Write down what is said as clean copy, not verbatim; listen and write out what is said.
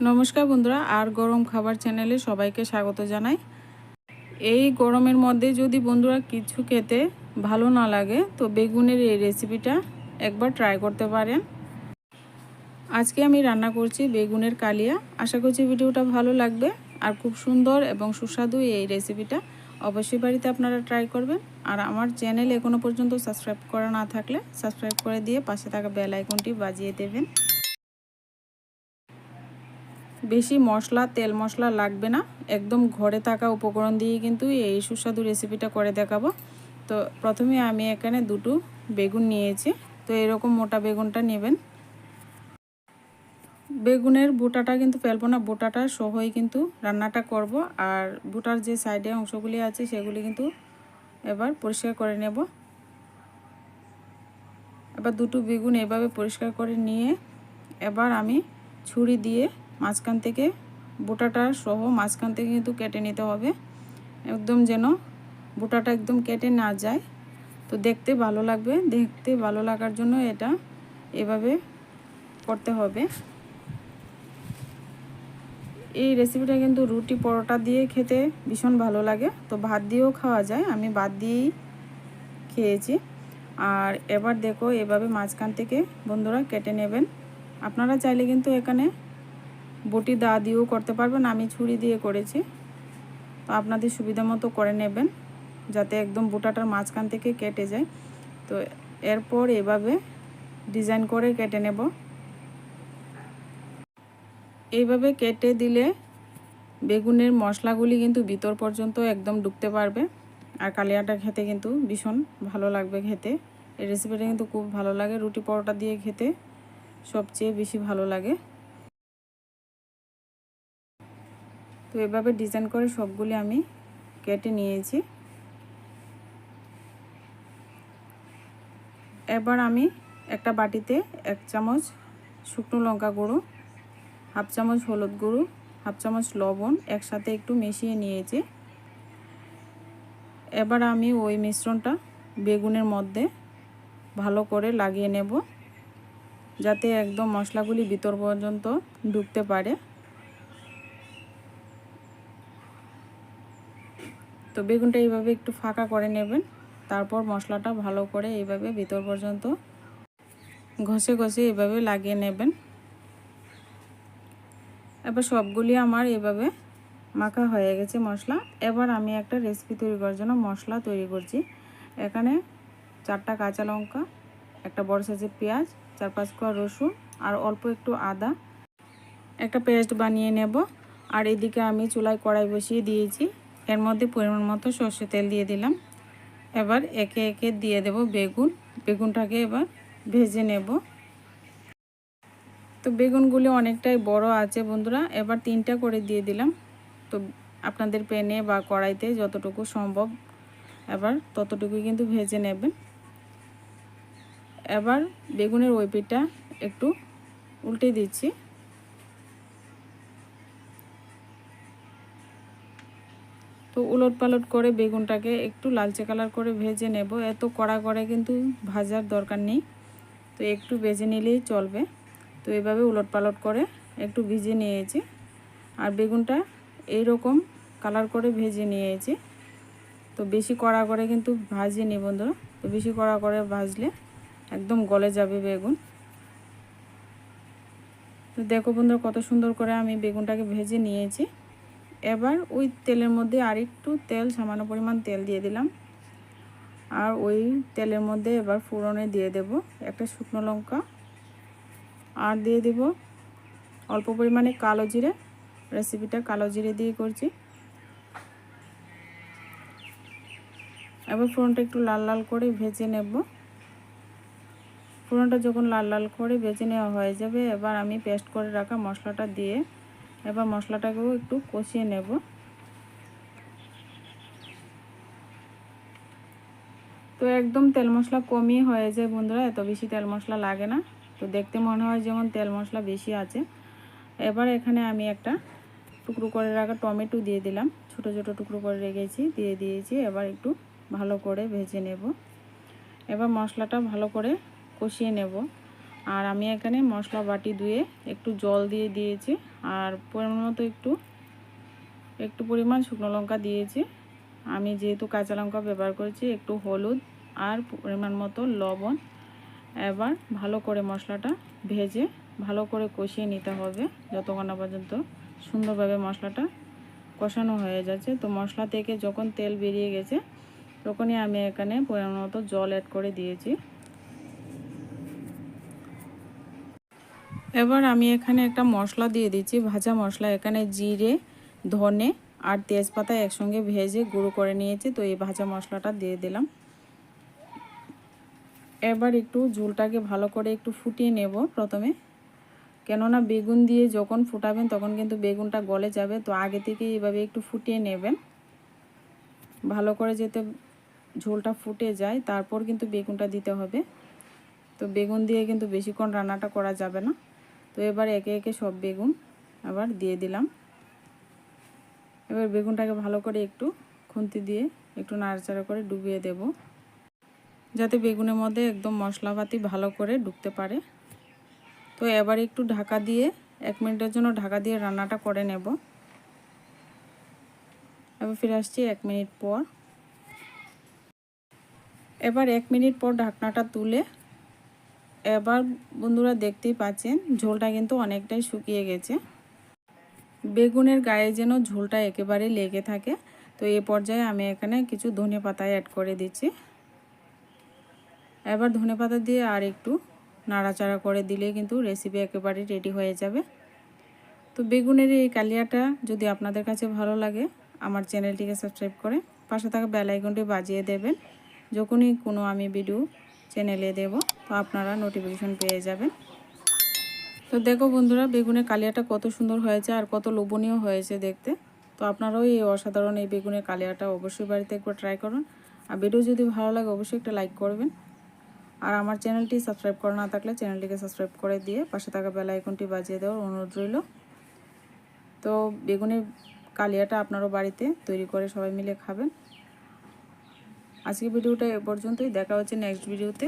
নমস্কার বন্ধুরা, আর গরম খাবার চ্যানেলে সবাইকে স্বাগত জানাই। এই গরমের মধ্যে যদি বন্ধুরা কিছু খেতে ভালো না লাগে তো বেগুনের এই রেসিপিটা একবার ট্রাই করতে পারেন। আজকে আমি রান্না করছি বেগুনের কালিয়া। আশা করছি ভিডিওটা ভালো লাগবে। আর খুব সুন্দর এবং সুস্বাদু এই রেসিপিটা অবশ্যই বাড়িতে আপনারা ট্রাই করবেন। আর আমার চ্যানেল এখনও পর্যন্ত সাবস্ক্রাইব করা না থাকলে সাবস্ক্রাইব করে দিয়ে পাশে থাকা বেল আইকনটি বাজিয়ে দেবেন। বেশি মশলা তেল মশলা লাগবে না, একদম ঘরে থাকা উপকরণ দিয়ে কিন্তু এই সুস্বাদু রেসিপিটা করে দেখাবো। তো প্রথমে আমি এখানে দুটো বেগুন নিয়েছি। তো এরকম মোটা বেগুনটা নেবেন। বেগুনের বোটাটা কিন্তু ফেলবো না, বোটাটা সহই কিন্তু রান্নাটা করব। আর বোটার যে সাইডে অংশগুলি আছে সেগুলি কিন্তু এবার পরিষ্কার করে নেব। এবার দুটো বেগুন এভাবে পরিষ্কার করে নিয়ে এবার আমি ছুরি দিয়ে মাঝখান থেকে বোটাটা সহ মাঝখান থেকে কিন্তু কেটে নিতে হবে, একদম যেন বোটাটা একদম কেটে না যায়। তো দেখতে ভালো লাগবে, দেখতে ভালো লাগার জন্য এটা এভাবে করতে হবে। এই রেসিপিটা কিন্তু রুটি পরোটা দিয়ে খেতে ভীষণ ভালো লাগে, তো ভাত দিয়েও খাওয়া যায়। আমি ভাত দিয়েই খেয়েছি। আর এবার দেখো এভাবে মাঝখান থেকে বন্ধুরা কেটে নেবেন। আপনারা চাইলে কিন্তু এখানে বটি দা দিয়েও করতে পারবেন, আমি ছুরি দিয়ে করেছি। তো আপনাদের সুবিধা মতো করে নেবেন যাতে একদম বোটাটার মাঝখান থেকে কেটে যায়। তো এরপর এভাবে ডিজাইন করে কেটে নেব। এইভাবে কেটে দিলে বেগুনের মশলাগুলি কিন্তু ভিতর পর্যন্ত একদম ঢুকতে পারবে। আর কালিয়াটা খেতে কিন্তু ভীষণ ভালো লাগবে খেতে। এই রেসিপিটা কিন্তু খুব ভালো লাগে, রুটি পরোটা দিয়ে খেতে সবচেয়ে বেশি ভালো লাগে। তো এভাবে ডিজাইন করে সবগুলি আমি কেটে নিয়েছি। এবার আমি একটা বাটিতে 1 চামচ শুকনো লঙ্কা গুঁড়ো, হাফ চামচ হলুদ গুঁড়ো, হাফ চামচ লবণ একসাথে একটু মিশিয়ে নিয়েছি। এবার আমি ওই মিশ্রণটা বেগুনের মধ্যে ভালো করে লাগিয়ে নেব যাতে একদম মশলাগুলি ভিতর পর্যন্ত ঢুকতে পারে। তো বেগুনটা এইভাবে একটু ফাঁকা করে নেবেন, তারপর মশলাটা ভালো করে এইভাবে ভিতর পর্যন্ত ঘষে ঘষে এইভাবে লাগিয়ে নেবেন। এবার সবগুলি আমার এইভাবে মাখা হয়ে গেছে মশলা। এবার আমি একটা রেসিপি তৈরি করার জন্য মশলা তৈরি করছি। এখানে 4টা কাঁচা লঙ্কা, একটা বড় সাইজের পেঁয়াজ, 4-5 কোয়া রসুন আর অল্প একটু আদা একটা পেস্ট বানিয়ে নেব। আর এদিকে আমি চুলায় কড়াই বসিয়ে দিয়েছি, এর মধ্যে পরিমাণ মতো সর্ষে তেল দিয়ে দিলাম। এবার একে একে দিয়ে দেব বেগুনটাকে এবার ভেজে নেব। তো বেগুনগুলি অনেকটাই বড় আছে বন্ধুরা, এবার 3টা করে দিয়ে দিলাম। তো আপনাদের প্যানে বা কড়াইতে যতটুকু সম্ভব এবার ততটুকুই কিন্তু ভেজে নেবেন। এবার বেগুনের ওই পিঠটা একটু উল্টে দিচ্ছি। তো উলট পালট করে বেগুনটাকে একটু লালচে কালার করে ভেজে নেব। এত কড়া করে কিন্তু ভাজার দরকার নেই, তো একটু ভেজে নিলেই চলবে। তো এইভাবে উলট পালট করে একটু ভেজে নিয়েছি। আর বেগুনটা এইরকম কালার করে ভেজে নিয়েছি। তো বেশি কড়া করে কিন্তু ভাজিনি বন্ধুরা, তো বেশি কড়া করে ভাজলে একদম গলে যাবে বেগুন। তো দেখো বন্ধুরা কত সুন্দর করে আমি বেগুনটাকে ভেজে নিয়েছি। এবার ওই তেলের মধ্যে আর একটু তেল, সামান্য পরিমাণ তেল দিয়ে দিলাম। আর ওই তেলের মধ্যে এবার ফোড়নে দিয়ে দেব একটা শুকনো লঙ্কা, আর দিয়ে দেব অল্প পরিমাণে কালো জিরে। রেসিপিটা কালো জিরে দিয়ে করছি। এবার ফোড়নটা একটু লাল লাল করে ভেজে নেব। ফোড়নটা যখন লাল লাল করে ভেজে নেওয়া হয়ে যাবে, এবার আমি পেস্ট করে রাখা মশলাটা দিয়ে এবার মশলাটাকেও একটু কষিয়ে নেব। তো একদম তেল মশলা কমই হয়ে যায় বন্ধুরা, এত বেশি তেল মশলা লাগে না। তো দেখতে মনে হয় যেমন তেল মশলা বেশি আছে। এবার এখানে আমি একটা টুকরো করে রাখা টমেটো দিয়ে দিলাম, ছোট ছোট টুকরো করে রেখেছি, দিয়ে দিয়েছি। এবার একটু ভালো করে ভেজে নেব। এবার মশলাটা ভালো করে কষিয়ে নেব। আর আমি এখানে মশলা বাটি ধুয়ে একটু জল দিয়ে দিয়েছি, আর পরিমাণ মতো একটু পরিমাণ শুকনো লঙ্কা দিয়েছি। আমি যেহেতু কাঁচা লঙ্কা ব্যবহার করেছি, একটু হলুদ আর পরিমাণ মতো লবণ। এবার ভালো করে মশলাটা ভেজে ভালো করে কষিয়ে নিতে হবে যতক্ষণ না পর্যন্ত সুন্দরভাবে মশলাটা কষানো হয়ে যাচ্ছে। তো মশলা থেকে যখন তেল বেরিয়ে গেছে তখনই আমি এখানে পরিমাণ মতো জল অ্যাড করে দিয়েছি। এবার আমি এখানে একটা মশলা দিয়ে দিচ্ছি, ভাজা মশলা। এখানে জিরে, ধনে আর তেজপাতা একসঙ্গে ভেজে গুঁড়ো করে নিয়েছি। তো এই ভাজা মশলাটা দিয়ে দিলাম। এবার একটু ঝোলটাকে ভালো করে একটু ফুটিয়ে নেব প্রথমে, কেননা বেগুন দিয়ে যখন ফুটাবেন তখন কিন্তু বেগুনটা গলে যাবে। তো আগে থেকে এইভাবে একটু ফুটিয়ে নেবেন ভালো করে, যাতে ঝোলটা ফুটে যায়, তারপর কিন্তু বেগুনটা দিতে হবে। তো বেগুন দিয়ে কিন্তু বেশিক্ষণ রান্নাটা করা যাবে না। তো এবার একে একে সব বেগুন আবার দিয়ে দিলাম। এবার বেগুনটাকে ভালো করে একটু খুন্তি দিয়ে একটু নাড়াচাড়া করে ডুবিয়ে দেব, যাতে বেগুনের মধ্যে একদম মশলাপাতি ভালো করে ঢুকতে পারে। তো এবার একটু ঢাকা দিয়ে 1 মিনিটের জন্য ঢাকা দিয়ে রান্নাটা করে নেব। এবার ফিরে আসছি 1 মিনিট পর। এবার 1 মিনিট পর ঢাকনাটা তুলে এবার বন্ধুরা দেখতেই পাচ্ছেন ঝোলটা কিন্তু অনেকটাই শুকিয়ে গেছে। বেগুনের গায়ে যেন ঝোলটা একেবারে লেগে থাকে। তো এই পর্যায়ে আমি এখানে কিছু ধনেপাতা অ্যাড করে দিচ্ছি। এবার ধনেপাতা দিয়ে আর একটু নাড়াচাড়া করে দিলে কিন্তু রেসিপি একেবারে রেডি হয়ে যাবে। তো বেগুনের এই কালিয়াটা যদি আপনাদের কাছে ভালো লাগে, আমার চ্যানেলটিকে সাবস্ক্রাইব করে পাশে থাকা বেল আইকনটি বাজিয়ে দেবেন। যখনই কোনো আমি ভিডিও চ্যানেলে দেব তো আপনারা নোটিফিকেশন পেয়ে যাবেন। তো দেখো বন্ধুরা, বেগুনের কালিয়াটা কত সুন্দর হয়েছে আর কত লোভনীয় হয়েছে দেখতে। তো আপনারাও এই অসাধারণ এই বেগুনের কালিয়াটা অবশ্যই বাড়িতে একবার ট্রাই করুন। আর ভিডিও যদি ভালো লাগে অবশ্যই একটা লাইক করবেন। আর আমার চ্যানেলটি সাবস্ক্রাইব করা না থাকলে চ্যানেলটিকে সাবস্ক্রাইব করে দিয়ে পাশে থাকা বেল আইকনটি বাজিয়ে দেওয়ার অনুরোধ রইল। তো বেগুনের কালিয়াটা আপনারাও বাড়িতে তৈরি করে সবাই মিলে খাবেন। আজকের ভিডিওটা এ পর্যন্তই, দেখা হচ্ছে নেক্সট ভিডিওতে।